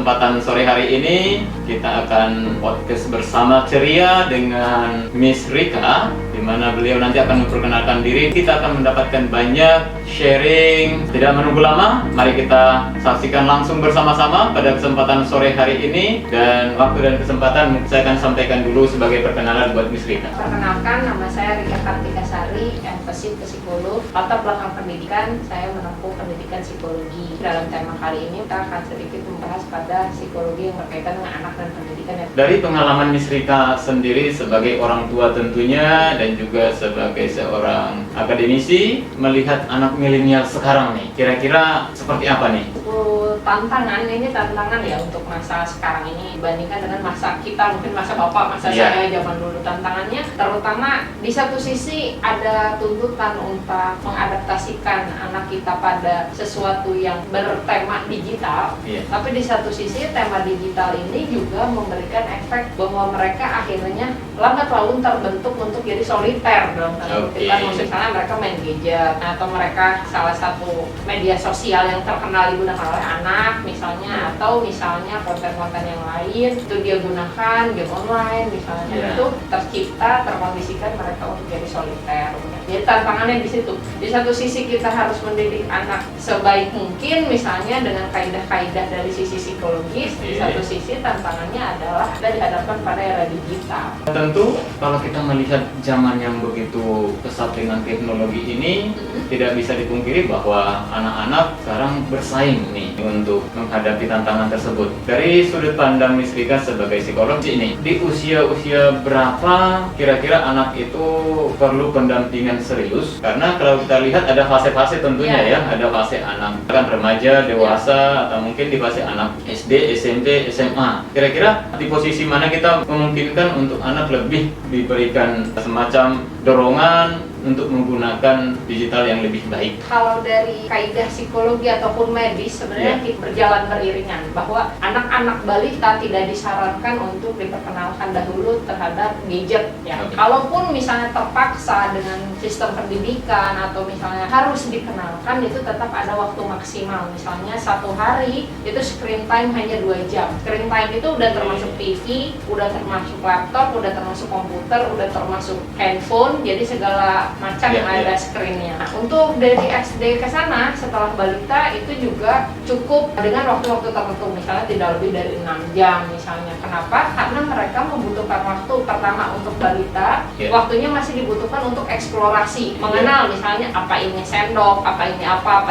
kesempatan sore hari ini kita akan podcast bersama ceria dengan Miss Rika, di mana beliau nanti akan memperkenalkan diri. Kita akan mendapatkan banyak sharing. Tidak menunggu lama, mari kita saksikan langsung bersama-sama pada kesempatan sore hari ini. Dan waktu dan kesempatan saya akan sampaikan dulu sebagai perkenalan buat Miss Rika. Perkenalkan, nama saya Rika Kartikasari, MPhil Psikolog. Latar belakang pendidikan, saya menempuh pendidikan psikologi. Dalam tema kali ini kita akan sedikit membahas pada psikologi yang berkaitan dengan anak dan pendidikan. Dari pengalaman Miss Rika sendiri sebagai orang tua tentunya dan juga sebagai seorang akademisi, melihat anak milenial sekarang nih, kira-kira seperti apa nih? Tantangan ya untuk masa sekarang ini dibandingkan dengan masa kita, mungkin masa bapak, masa saya zaman dulu. Tantangannya terutama di satu sisi ada tuntutan untuk mengadaptasikan anak kita pada sesuatu yang bertema digital, tapi di satu sisi tema digital ini juga memberikan efek bahwa mereka akhirnya lambat laun terbentuk untuk jadi soliter dalam tanda kutip. Misalnya mereka main gadget atau mereka salah satu media sosial yang terkenal digunakan oleh anak misalnya, atau misalnya konten-konten yang lain itu dia gunakan game online misalnya, itu tercipta, terkondisikan mereka untuk jadi soliter. Jadi tantangannya di situ. Di satu sisi kita harus mendidik anak sebaik mungkin misalnya dengan kaidah-kaidah dari sisi psikologis, di satu sisi tantangannya adalah kita dihadapkan pada era digital. Tentu kalau kita melihat zaman yang begitu pesat dengan teknologi ini, tidak bisa dipungkiri bahwa anak-anak sekarang bersaing nih untuk menghadapi tantangan tersebut. Dari sudut pandang Miss Rika sebagai psikolog ini, di usia-usia berapa kira-kira anak itu perlu pendampingan serius? Karena kalau kita lihat ada fase-fase tentunya ya, ada fase anak kan remaja, dewasa, atau mungkin di fase anak SD, SMP, SMA. Kira-kira di posisi mana kita memungkinkan untuk anak lebih diberikan semacam dorongan untuk menggunakan digital yang lebih baik? Kalau dari kaidah psikologi ataupun medis sebenarnya berjalan beriringan, bahwa anak-anak balita tidak disarankan untuk diperkenalkan dahulu terhadap gadget ya. Kalaupun misalnya terpaksa dengan sistem pendidikan atau misalnya harus dikenalkan, itu tetap ada waktu maksimal. Misalnya satu hari itu screen time hanya 2 jam. Screen time itu udah termasuk TV, udah termasuk laptop, udah termasuk komputer, udah termasuk handphone, jadi segala macam yang ada screen-nya. Nah, untuk dari SD ke sana setelah balita itu juga cukup dengan waktu-waktu tertentu, misalnya tidak lebih dari 6 jam misalnya. Kenapa? Karena mereka membutuhkan waktu pertama untuk balita, waktunya masih dibutuhkan untuk eksplorasi, mengenal misalnya apa ini sendok, apa ini apa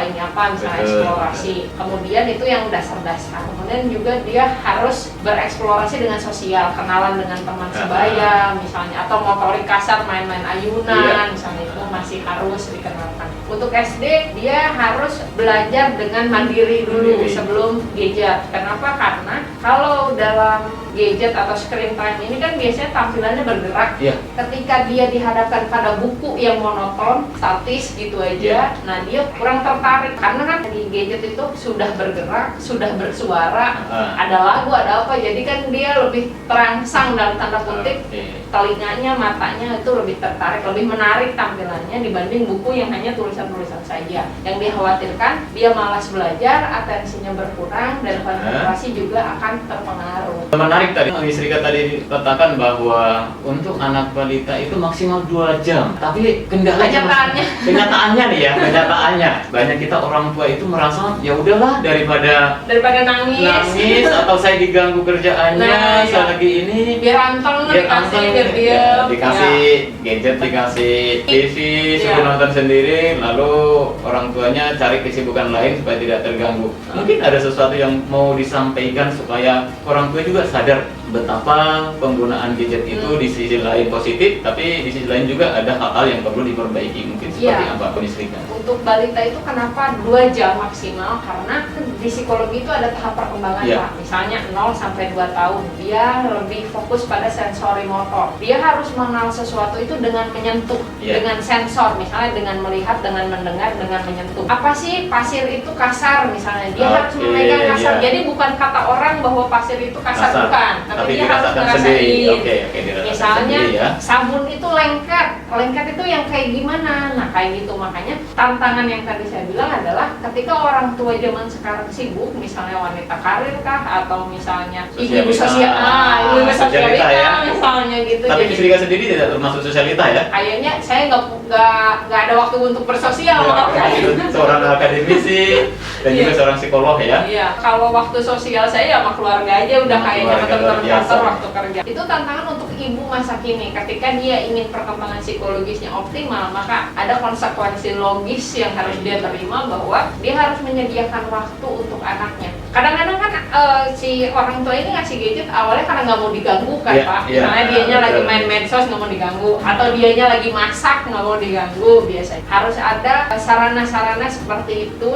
misalnya eksplorasi. Kemudian itu yang dasar-dasar. Kemudian juga dia harus bereksplorasi dengan sosial, kenalan dengan teman sebaya misalnya, atau motorik kasar, main-main ayunan misalnya, itu masih harus dikenalkan. Untuk SD dia harus belajar dengan mandiri dulu sebelum gadget. Kenapa? Karena kalau dalam gadget atau screen time ini kan biasanya tampilannya bergerak. Ketika dia dihadapkan pada buku yang monoton, statis gitu aja, nah dia kurang tertarik. Karena kan di gadget itu sudah bergerak, sudah bersuara, ada lagu, ada apa, jadi kan dia lebih terangsang dalam tanda kutip, telinganya, matanya itu lebih tertarik, lebih menarik tampilannya dibanding buku yang hanya tulisan-tulisan saja. Yang dia khawatirkan, dia malas belajar, atensinya berkurang, dan konsentrasi juga akan terpengaruh. Menarik tadi, Miss Rika tadi katakan bahwa untuk anak balita itu maksimal 2 jam. Tapi kenyataannya nih ya, kenyataannya banyak kita orang tua itu merasa ya udahlah daripada nangis atau saya diganggu kerjaannya, saya lagi ini biar dikasih gadget, dikasih TV, suruh nonton sendiri, lalu orang tuanya cari kesibukan lain supaya tidak terganggu. Mungkin ada sesuatu yang mau disampaikan supaya orang tua juga sadar betapa penggunaan gadget itu di sisi lain positif, tapi di sisi lain juga ada hal-hal yang perlu diperbaiki. Mungkin seperti apa, Miss Rika? Untuk balita itu kenapa 2 jam maksimal? Karena di psikologi itu ada tahap perkembangan Pak. Misalnya 0 sampai 2 tahun, dia lebih fokus pada sensori motor. Dia harus mengenal sesuatu itu dengan menyentuh, dengan sensor, misalnya dengan melihat, dengan mendengar, dengan menyentuh. Apa sih pasir itu kasar misalnya? Dia harus memegang kasar. Jadi bukan kata orang bahwa pasir itu kasar. Bukan. Tapi dia harus dirasakan ngerasain. sendiri. Oke, dirasakan Misalnya sendiri ya. sabun itu lengket itu yang kayak gimana? Nah kayak gitu, makanya tantangan yang tadi saya bilang adalah ketika orang tua zaman sekarang sibuk, misalnya wanita karir kah, atau misalnya ibu Sosialita. sosialita Ya. misalnya gitu. Tapi Jadi, Mistrika sendiri tidak termasuk sosialita ya? kayaknya saya nggak ada waktu untuk bersosial. Ya, seorang akademisi dan juga Iya. seorang psikolog ya. Iya, kalau waktu sosial saya ya sama keluarga aja udah Sama kayaknya keluarga luar teman-teman biasa. kantor waktu kerja. Itu tantangan untuk ibu masa kini. Ketika dia ingin perkembangan psikologisnya optimal, maka ada konsekuensi logis yang harus dia terima bahwa dia harus menyediakan waktu untuk anaknya. Kadang-kadang kan si orang tua ini ngasih gadget awalnya karena nggak mau diganggu kan Iya, Pak. iya. Misalnya dianya lagi Betul. main medsos nggak mau diganggu, atau dianya lagi masak nggak mau diganggu biasanya. Harus ada sarana-sarana seperti itu,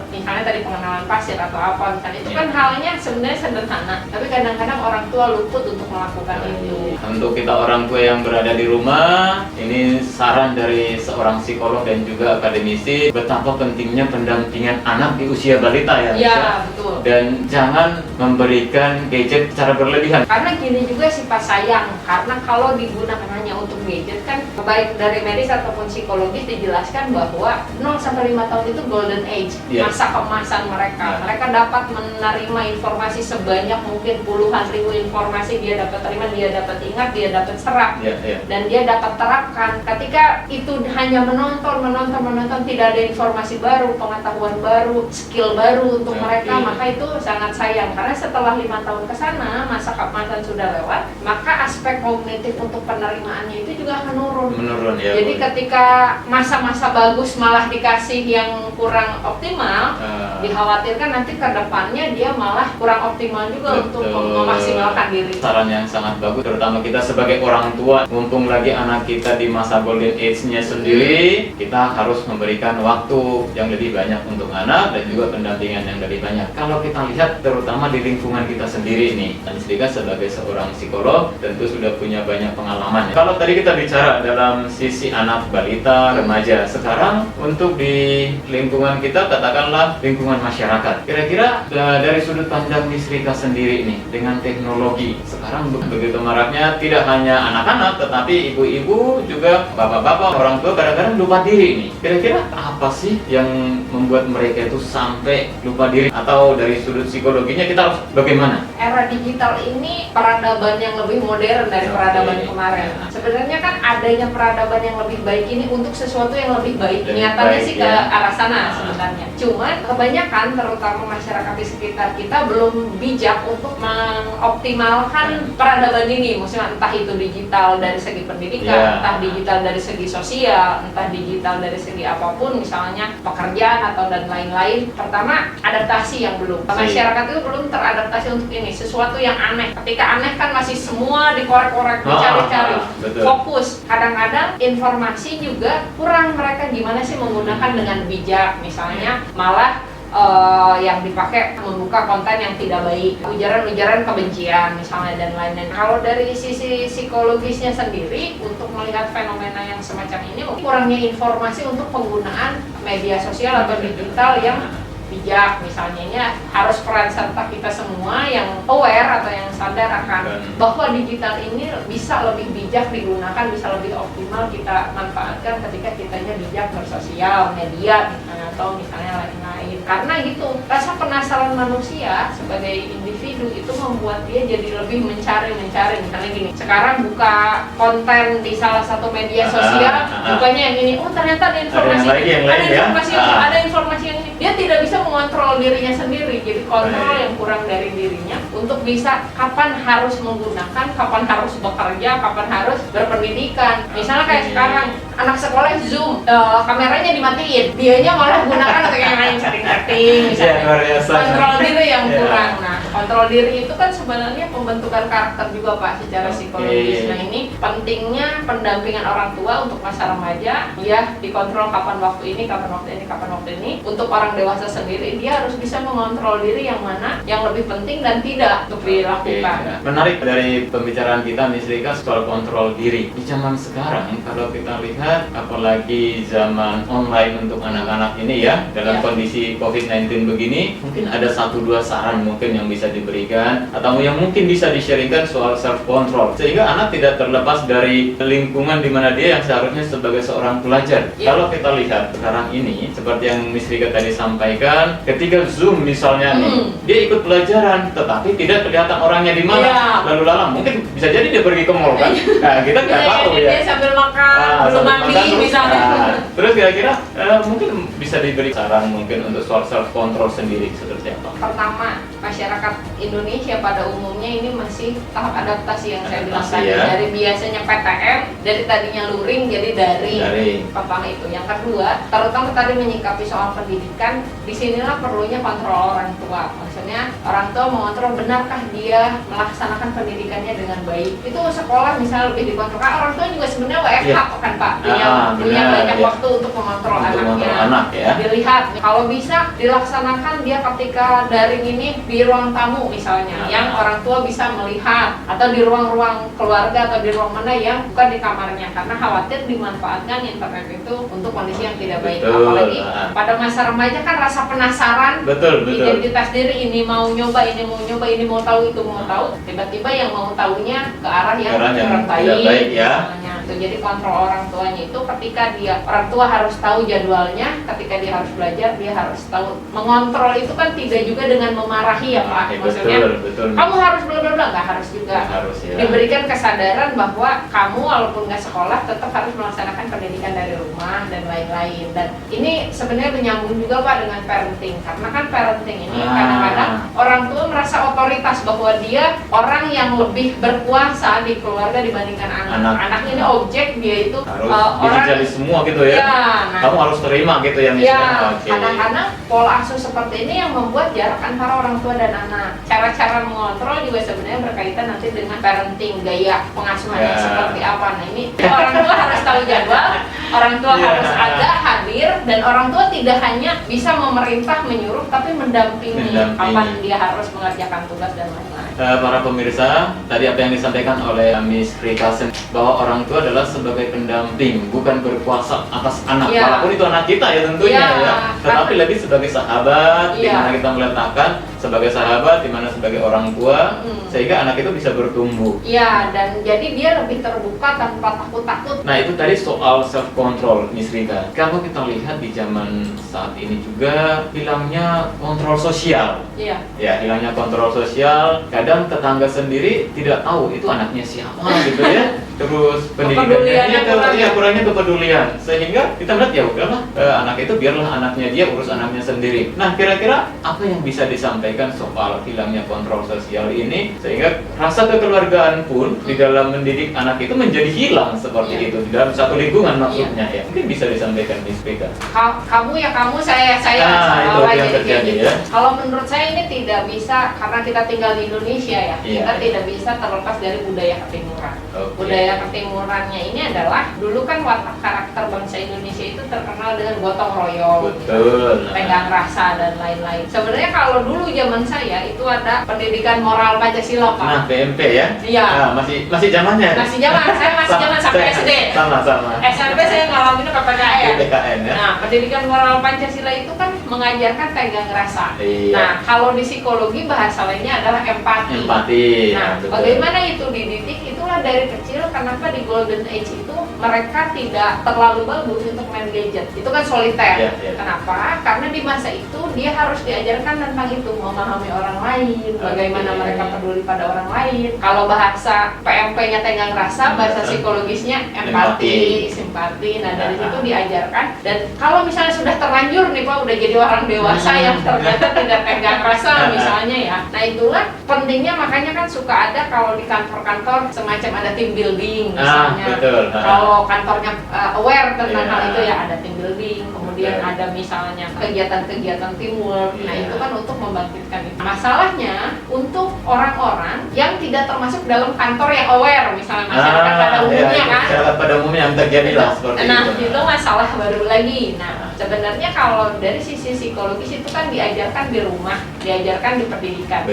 misalnya tadi pengenalan pasir atau apa misalnya. Itu kan halnya sebenarnya sederhana, tapi kadang-kadang orang tua luput untuk melakukan itu. Untuk kita orang tua yang berada di rumah, ini saran dari seorang psikolog dan juga akademisi betapa pentingnya pendampingan anak di usia balita ya. Iya, Misha? betul. Dan jangan memberikan gadget secara berlebihan. Karena gini juga sifat sayang, karena kalau digunakan hanya untuk gadget kan baik dari medis ataupun psikologis dijelaskan bahwa 0-5 tahun itu golden age, Iya. masa keemasan mereka. Iya. Mereka dapat menerima informasi sebanyak mungkin puluhan ribu informasi, dia dapat terima, dia dapat ingat, dia dapat serap. Ya. Dan dia dapat terapkan. Ketika itu hanya menonton, tidak ada informasi baru, pengetahuan baru, skill baru untuk Oke. mereka, maka itu sangat sayang. Karena setelah 5 tahun ke sana, masa keemasan sudah lewat, maka aspek kognitif untuk penerimaannya itu juga akan Menurun ya. Jadi Bu. ketika masa-masa bagus malah dikasih yang kurang optimal, dikhawatirkan nanti ke depannya dia malah kurang optimal juga untuk memaksimalkan diri. Saran yang sangat bagus, terutama kita sebagai orang tua, mumpung lagi anak kita di masa golden age-nya sendiri, kita harus memberikan waktu yang lebih banyak untuk anak dan juga pendampingan yang lebih banyak. Kalau kita lihat terutama di lingkungan kita sendiri ini, Mistrika sebagai seorang psikolog tentu sudah punya banyak pengalaman. Kalau tadi kita bicara dalam sisi anak balita, remaja, sekarang untuk di lingkungan kita, katakanlah lingkungan masyarakat, kira-kira dari sudut pandang Mistrika sendiri nih, dengan teknologi sekarang begitu maraknya, tidak hanya anak-anak tetapi ibu-ibu juga, bapak-bapak, orang tua kadang-kadang lupa diri nih. Kira-kira apa sih yang membuat mereka itu sampai lupa diri, atau dari sudut psikologinya kita harus bagaimana? Era digital ini peradaban yang lebih modern dari Oke. peradaban kemarin. Ya. Sebenarnya kan adanya peradaban yang lebih baik ini untuk sesuatu yang lebih baik. Lebih Niatannya baik, sih ke ya. arah sana sebenarnya. Cuman kebanyakan terutama masyarakat di sekitar kita belum bijak untuk mengoptimalkan peradaban ini. Maksudnya entah itu digital dari segi pendidikan, Ya. entah digital dari segi sosial, entah digital dari segi apapun, misalnya pekerjaan atau dan lain-lain. Pertama, adaptasi yang belum. Masyarakat itu belum teradaptasi untuk ini, sesuatu yang aneh. Ketika aneh kan masih semua dikorek-korek, dicari-cari, betul. fokus. Kadang-kadang informasi juga kurang, mereka gimana sih menggunakan dengan bijak. Misalnya malah yang dipakai membuka konten yang tidak baik, ujaran-ujaran kebencian misalnya dan lain-lain. Kalau dari sisi psikologisnya sendiri, untuk melihat fenomena yang semacam ini, kurangnya informasi untuk penggunaan media sosial atau digital yang bijak. Misalnya ini harus peran serta kita semua yang aware atau yang sadar akan bahwa digital ini bisa lebih bijak digunakan, bisa lebih optimal kita manfaatkan ketika kitanya bijak bersosial media misalnya, atau misalnya lain-lain. Karena gitu, rasa penasaran manusia sebagai individu itu membuat dia jadi lebih mencari. Misalnya gini, sekarang buka konten di salah satu media sosial, bukanya yang ini, oh ternyata ada informasi, ada informasi yang ini. Dia tidak bisa mengontrol dirinya sendiri, jadi kontrol yang kurang dari dirinya untuk bisa kapan harus menggunakan, kapan harus bekerja, kapan harus berpendidikan. Misalnya kayak sekarang anak sekolah Zoom, kameranya dimatiin, dianya malah gunakan atau yang lain chatting misalnya. Kontrol diri yang kurang. Nah, kontrol diri itu kan sebenarnya pembentukan karakter juga Pak secara psikologis. Nah, ini pentingnya pendampingan orang tua untuk masa remaja, ya dikontrol kapan waktu ini. Untuk orang dewasa sendiri, dia harus bisa mengontrol diri yang mana yang lebih penting dan tidak untuk dilakukan. Menarik dari pembicaraan kita Mistrika soal kontrol diri. Di zaman sekarang kalau kita lihat, apalagi zaman online untuk anak-anak ini ya, dalam kondisi COVID-19 begini, mungkin ada 1-2 saran mungkin yang bisa bisa diberikan, atau yang mungkin bisa di-sharingkan soal self control, sehingga anak tidak terlepas dari lingkungan di mana dia yang seharusnya sebagai seorang pelajar. Kalau kita lihat sekarang ini, seperti yang Miss Rika tadi sampaikan, ketika Zoom misalnya nih, dia ikut pelajaran, tetapi tidak kelihatan orangnya di mana. Lalu lalang, mungkin bisa jadi dia pergi ke mall kan? Nah, kita nggak tahu ya. Dia sambil makan, belum mandi misalnya. Terus kira-kira mungkin bisa diberi saran mungkin untuk soal self control sendiri seperti apa? Pertama, masyarakat Indonesia pada umumnya ini masih tahap adaptasi yang saya bilang tadi, ya. dari biasanya PTM, dari tadinya luring jadi daring. Pertama itu. Yang kedua, terutama tadi menyikapi soal pendidikan, disinilah perlunya kontrol orang tua. Maksudnya orang tua mengontrol benarkah dia melaksanakan pendidikannya dengan baik. Itu sekolah misalnya lebih dikontrol. Orang tua juga sebenarnya WFH kan Pak, punya banyak waktu untuk mengontrol anaknya. Dilihat kalau bisa dilaksanakan dia ketika daring ini di ruang tamu misalnya, yang orang tua bisa melihat, atau di ruang-ruang keluarga atau di ruang mana yang bukan di kamarnya, karena khawatir dimanfaatkan internet itu untuk kondisi yang tidak baik. Apalagi pada masa remaja kan rasa penasaran, identitas diri, ini mau nyoba, ini mau tahu, itu mau tahu, tiba-tiba yang mau tahunya ke arah yang kurang baik ya. Jadi kontrol orang tuanya itu ketika orang tua harus tahu jadwalnya, ketika dia harus belajar dia harus tahu mengontrol. Itu kan tidak juga dengan memarahi ya Pak, maksudnya kamu harus bla bla bla, nggak harus juga. Diberikan kesadaran bahwa kamu walaupun nggak sekolah tetap harus melaksanakan pendidikan dari rumah dan lain-lain. Dan ini sebenarnya menyambung juga Pak dengan parenting, karena kan parenting ini kadang-kadang orang tua merasa otoritas bahwa dia orang yang lebih berkuasa di keluarga dibandingkan anak. Anak ini objek, dia itu harus orang dijali semua gitu ya. Kamu harus terima gitu ya misalnya. Kadang-kadang pola asuh seperti ini yang membuat jarak antara orang tua dan anak. Cara-cara mengontrol juga sebenarnya berkaitan nanti dengan parenting, gaya pengasuhannya seperti apa. Nah ini orang tua harus tahu jadwal, orang tua harus ada, hadir, dan orang tua tidak hanya bisa memerintah, menyuruh, tapi mendampingi kapan dia harus mengerjakan tugas dan lain-lain. Para pemirsa, tadi apa yang disampaikan oleh Miss Rika bahwa orang tua adalah sebagai pendamping, bukan berkuasa atas anak. Walaupun itu anak kita ya tentunya ya. Tetapi lebih sebagai sahabat, di mana kita meletakkan sebagai sahabat, di mana sebagai orang tua, sehingga anak itu bisa bertumbuh. Dan jadi dia lebih terbuka tanpa takut-takut. Nah itu tadi soal self control, Miss Rika. Kalau kita lihat di zaman saat ini juga hilangnya kontrol sosial. Ya, hilangnya kontrol sosial. Kadang tetangga sendiri tidak tahu itu anaknya siapa gitu ya. Terus pendidikannya kurangnya kepedulian, sehingga kita melihat ya udahlah, anak itu biarlah anaknya dia urus anaknya sendiri. Nah kira-kira apa yang bisa disampaikan soal hilangnya kontrol sosial ini, sehingga rasa kekeluargaan pun di dalam mendidik anak itu menjadi hilang seperti itu di dalam satu lingkungan maksudnya ya. Mungkin bisa disampaikan Miss Rika. Kamu ya kamu, saya itu yang terjadi ya. Kalau menurut saya ini tidak bisa, karena kita tinggal di Indonesia ya. Kita tidak bisa terlepas dari budaya ketimuran. Budaya ketimurannya ini adalah dulu kan watak karakter bangsa Indonesia itu terkenal dengan gotong royong, tenggang rasa dan lain-lain. Sebenarnya kalau dulu zaman saya itu ada pendidikan moral Pancasila Pak. Nah PMP ya? Iya. Masih zamannya? Masih zaman, saya masih zaman sampai SD. Sama. SMP saya ngalamin PPKN. Ya. Nah pendidikan moral Pancasila itu kan mengajarkan tenggang rasa. Nah kalau di psikologi bahasa lainnya adalah empati. Nah bagaimana itu dididik? Itulah dari kecil. Kenapa di Golden Age itu mereka tidak terlalu bagus untuk main gadget, itu kan soliter. Kenapa? Karena di masa itu dia harus diajarkan tentang itu, memahami orang lain, bagaimana mereka peduli pada orang lain. Kalau bahasa PMP-nya tenggang rasa, bahasa psikologisnya empati, simpati. Nah dari situ diajarkan. Dan kalau misalnya sudah terlanjur nih Pak, udah jadi orang dewasa yang ternyata tidak tenggang rasa misalnya ya. Nah itulah pentingnya, makanya kan suka ada kalau di kantor-kantor semacam ada team building misalnya. Kalau kantornya aware tentang hal itu ya ada team building, kemudian ada misalnya kegiatan-kegiatan teamwork. Nah itu kan untuk membangkitkan itu. Masalahnya untuk orang-orang yang tidak termasuk dalam kantor yang aware, misalnya masyarakat pada umumnya kan. Masyarakat pada umumnya yang terjadi lah seperti itu. Itu masalah baru lagi. Nah sebenarnya kalau dari sisi psikologis itu kan diajarkan di rumah, diajarkan di pendidikan.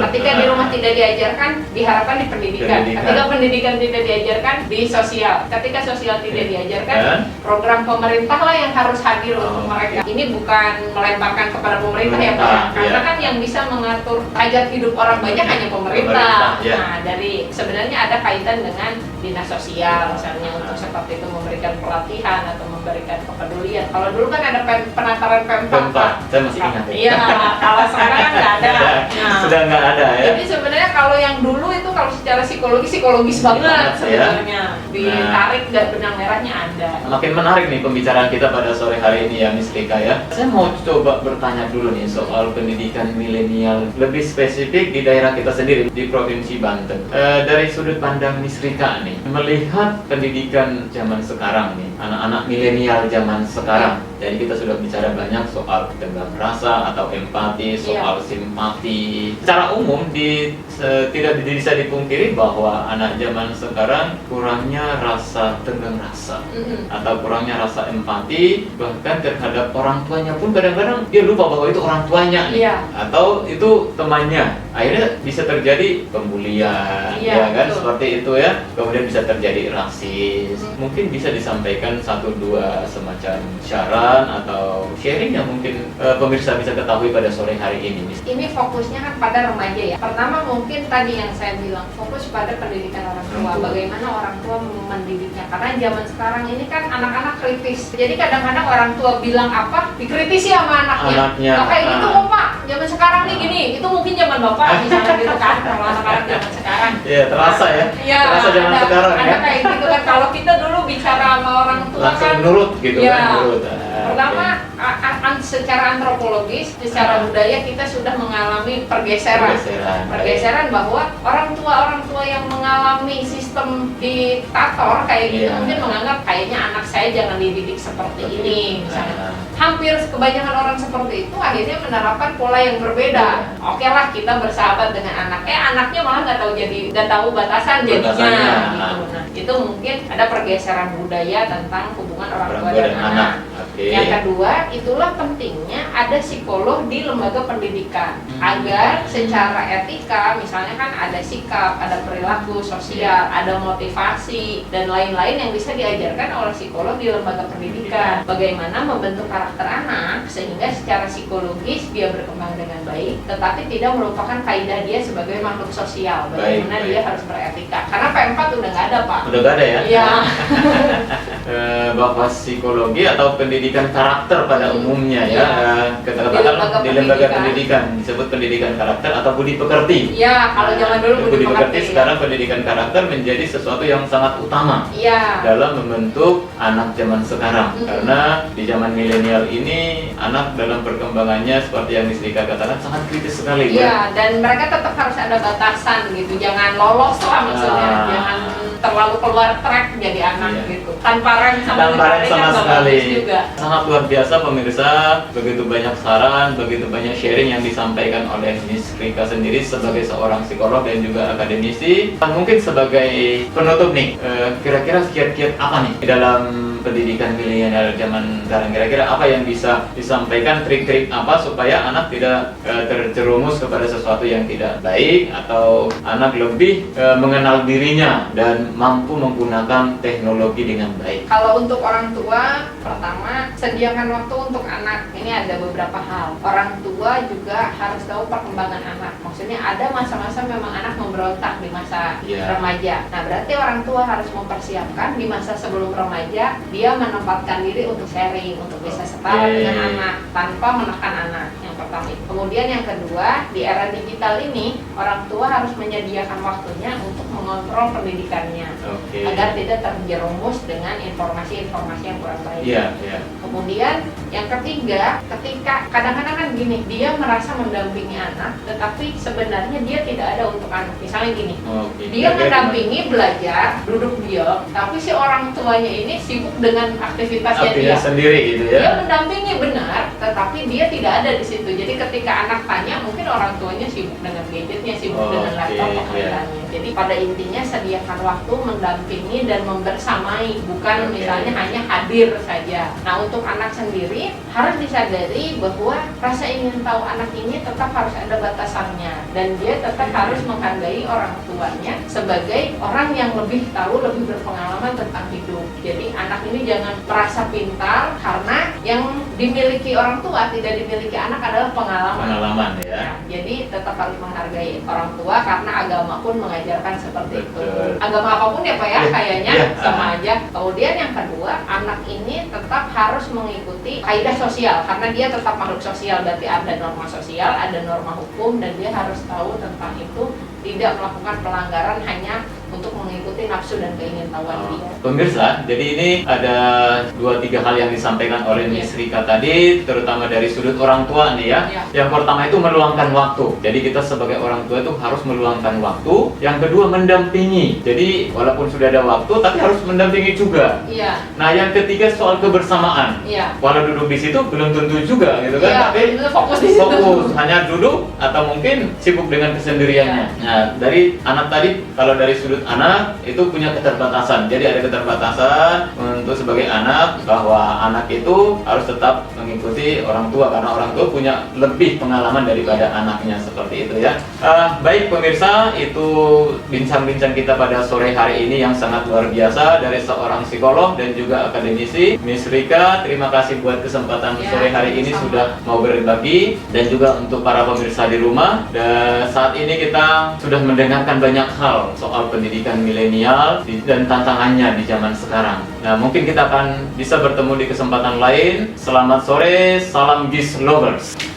Ketika di rumah tidak diajarkan, diharapkan di pendidikan. Ketika pendidikan tidak diajarkan di sosial. Ketika sosial tidak diajarkan, program pemerintah lah yang harus hadir untuk mereka. Ini bukan melemparkan kepada pemerintah ya Pak, karena kan yang bisa mengatur hajat hidup orang banyak hanya pemerintah. Nah, dari sebenarnya ada kaitan dengan dinas sosial misalnya untuk seperti itu memberikan pelatihan atau memberikan kepedulian. Kalau dulu kan ada penataran Pempat. Saya masih ingat ya. Iya, kalau sekarang kan nggak ada. Nah, sudah nggak ada ya. Jadi sebenarnya kalau yang dulu itu kalau secara psikologis banget sebenarnya. Ditarik dan benang merahnya ada. Makin menarik nih pembicaraan kita pada sore hari ini ya Miss Rika ya. Saya mau coba bertanya dulu nih soal pendidikan milenial lebih spesifik di daerah kita sendiri di Provinsi Banten. Dari sudut pandang Miss Rika nih, melihat pendidikan zaman sekarang nih, anak-anak milenial zaman sekarang. Jadi kita sudah bicara banyak soal tenggang rasa atau empati, soal simpati. Secara umum tidak bisa dipungkiri bahwa anak zaman sekarang kurangnya rasa tenggang rasa atau kurangnya rasa empati, bahkan terhadap orang tuanya pun kadang-kadang dia lupa bahwa itu orang tuanya nih, atau itu temannya. Akhirnya bisa terjadi pembulian, ya kan, seperti itu ya. Kemudian bisa terjadi rasis. Mungkin bisa disampaikan 1-2 semacam syarat atau sharing yang mungkin pemirsa bisa ketahui pada sore hari ini. Ini fokusnya kan pada remaja ya. Pertama mungkin tadi yang saya bilang fokus pada pendidikan orang tua. Bagaimana orang tua mendidiknya. Karena zaman sekarang ini kan anak-anak kritis. Jadi kadang-kadang orang tua bilang apa dikritisi sama anaknya. Nah, kayak gitu kok Pak. Zaman sekarang nih gini. Itu mungkin zaman Bapak misalnya gitu kan. Kalau anak-anak zaman sekarang. Iya, terasa ya. Iya, terasa zaman sekarang ya. Kayak gitu kan. Kalau kita dulu bicara sama orang tua langsung kan nurut gitu kan, nurut. Pertama, secara antropologis, secara budaya kita sudah mengalami pergeseran bahwa orang tua yang mengalami sistem diktator kayak gitu mungkin menganggap kayaknya anak saya jangan dididik seperti ini misalnya. Hampir kebanyakan orang seperti itu akhirnya menerapkan pola yang berbeda. Oke lah kita bersahabat dengan anak, anaknya malah nggak tahu batasan jadinya gitu. Nah, itu mungkin ada pergeseran budaya tentang hubungan orang tua dan anak. Yang kedua, itulah pentingnya ada psikolog di lembaga pendidikan agar secara etika, misalnya kan ada sikap, ada perilaku sosial, ada motivasi dan lain-lain yang bisa diajarkan oleh psikolog di lembaga pendidikan. Bagaimana membentuk karakter anak sehingga secara psikologis dia berkembang dengan baik, tetapi tidak melupakan kaidah dia sebagai makhluk sosial. Bagaimana dia harus beretika. Karena P4 udah nggak ada Pak. Udah nggak ada ya? Iya. Bahwa psikologi atau pendidikan karakter pada umumnya ya, katakanlah di lembaga pendidikan disebut pendidikan karakter atau budi pekerti. Iya, kalau zaman dulu budi pekerti. Sekarang pendidikan karakter menjadi sesuatu yang sangat utama dalam membentuk anak zaman sekarang. Karena di zaman milenial ini anak dalam perkembangannya seperti yang Miss Rika katakan sangat kritis sekali. Iya, dan mereka tetap harus ada batasan gitu, jangan lolos lah maksudnya, jangan terlalu keluar track jadi anak gitu, tanpa rem sama sekali. Sangat luar biasa pemirsa, begitu banyak saran, begitu banyak sharing yang disampaikan oleh Miss Rika sendiri sebagai seorang psikolog dan juga akademisi. Mungkin sebagai penutup nih, kira-kira kiat-kiat apa nih dalam pendidikan milenial zaman sekarang? Kira-kira apa yang bisa disampaikan, trik-trik apa supaya anak tidak terjerumus kepada sesuatu yang tidak baik atau anak lebih mengenal dirinya dan mampu menggunakan teknologi dengan baik? Kalau untuk orang tua, pertama sediakan waktu untuk anak. Ini ada beberapa hal. Orang tua juga harus tahu perkembangan anak. Maksudnya ada masa-masa memang anak memberontak di masa remaja. Nah, berarti orang tua harus mempersiapkan di masa sebelum remaja dia menempatkan diri untuk sharing, untuk bisa setara dengan anak tanpa menekan anak. Yang pertama. Kemudian yang kedua, di era digital ini orang tua harus menyediakan waktunya untuk mengontrol pendidikannya agar tidak terjerumus dengan informasi-informasi yang kurang baik. Kemudian yang ketiga, ketika kadang-kadang kan gini, dia merasa mendampingi anak, tetapi sebenarnya dia tidak ada untuk anak. Misalnya gini, dia mendampingi belajar, duduk diam, tapi si orang tuanya ini sibuk dengan aktivitasnya dia sendiri gitu ya. Dia mendampingi benar, tetapi dia tidak ada di situ. Jadi ketika anak tanya, mungkin orang tuanya sibuk dengan gadgetnya, sibuk dengan laptop, pengairannya. Jadi pada intinya sediakan waktu mendampingi mendampingi dan membersamai, bukan misalnya hanya hadir saja. Nah, untuk anak sendiri harus disadari bahwa rasa ingin tahu anak ini tetap harus ada batasannya, dan dia tetap harus menghargai orang tuanya sebagai orang yang lebih tahu, lebih berpengalaman tentang hidup. Jadi anak ini jangan merasa pintar karena yang dimiliki orang tua, tidak dimiliki anak adalah pengalaman ya. ya. Jadi tetap harus menghargai orang tua karena agama pun mengajarkan seperti itu. Betul. Agama apapun ya Pak ya, kayaknya Ya. sama aja. Kemudian yang kedua, anak ini tetap harus mengikuti kaidah sosial karena dia tetap makhluk sosial, berarti ada norma sosial, ada norma hukum, dan dia harus tahu tentang itu, tidak melakukan pelanggaran hanya untuk mengikuti nafsu dan keingintahuan dia. Pemirsa, jadi ini ada 2-3 hal yang disampaikan oleh Miss Rika tadi, terutama dari sudut orang tua nih ya. Yang pertama itu meluangkan waktu. Jadi kita sebagai orang tua itu harus meluangkan waktu. Yang kedua mendampingi. Jadi walaupun sudah ada waktu, tapi harus mendampingi juga. Iya. Nah, yang ketiga soal kebersamaan. Iya. Walau duduk di situ belum tentu juga gitu kan, Iya, tapi itu fokus di situ. fokus hanya duduk atau mungkin sibuk dengan kesendiriannya. Nah, dari anak tadi, kalau dari sudut anak itu punya keterbatasan. Jadi ada keterbatasan untuk sebagai anak, bahwa anak itu harus tetap mengikuti orang tua karena orang tua punya lebih pengalaman daripada anaknya, seperti itu ya. Baik pemirsa, itu bincang-bincang kita pada sore hari ini yang sangat luar biasa dari seorang psikolog dan juga akademisi, Miss Rika. Terima kasih buat kesempatan sore hari ini sudah mau berbagi, dan juga untuk para pemirsa di rumah. Dan saat ini kita sudah mendengarkan banyak hal soal pendidikan milenial dan tantangannya di zaman sekarang. Nah, mungkin kita akan bisa bertemu di kesempatan lain. Selamat sore, salam GIS Lovers.